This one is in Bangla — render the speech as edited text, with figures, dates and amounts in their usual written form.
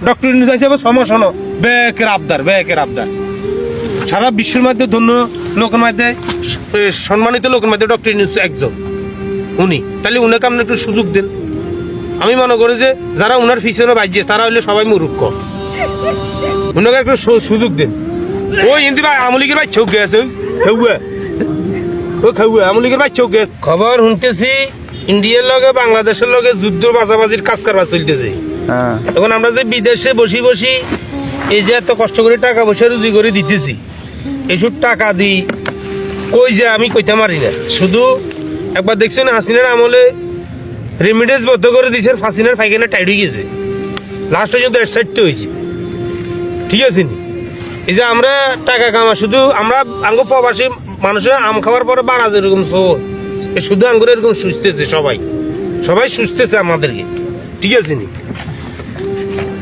ডক্টর ইউনূস আইছে সমস্যা ন ব্যাকের আবদার সারা বিশ্বের মধ্যে ধন্য লোকের মধ্যে সম্মানিত লোকের মধ্যে ডক্টর ইউনূস একজন উনি, তাহলে উনাকে আপনি একটু সুযোগ দেন। আমি মনে করি যে যারা উনার পিছনে বাজছে তারা হইলে সবাই মূর্খ, উনাকে একটু সুযোগ দেন। ওই হিন্দি ভাই আমলিগের ভাই চোখ গেছে আমলিগের ভাই চোখ গেছে। খবর শুনতেছি ইন্ডিয়ার লগে বাংলাদেশের লগে যুদ্ধ বাজাবাজির কাজ কারবার চলতেছে। এখন আমরা যে বিদেশে বসি এই যে এত কষ্ট করে টাকা পয়সা রুজি করে দিতেছি, এইসব টাকা দিই কই যে আমি কইতে পারি না। শুধু একবার দেখছেন হাসিনার আমলে রেমিডেন্স বদ্ধ করে দিয়েছে, হাসিনার পায়খানা টাইট হয়ে গেছে, লাস্টে যদি এক্সাইট হয়েছে। ঠিক আছে নি, এই যে আমরা টাকা কামা শুধু আমরা আঙ্গ প্রবাসী মানুষের আম খাওয়ার পরে বাড়া যেরকম চোর, শুধু আঙ্গুর এরকম সুস্থেছে, সবাই সুস্থেছে আমাদেরকে। ঠিক আছে নি।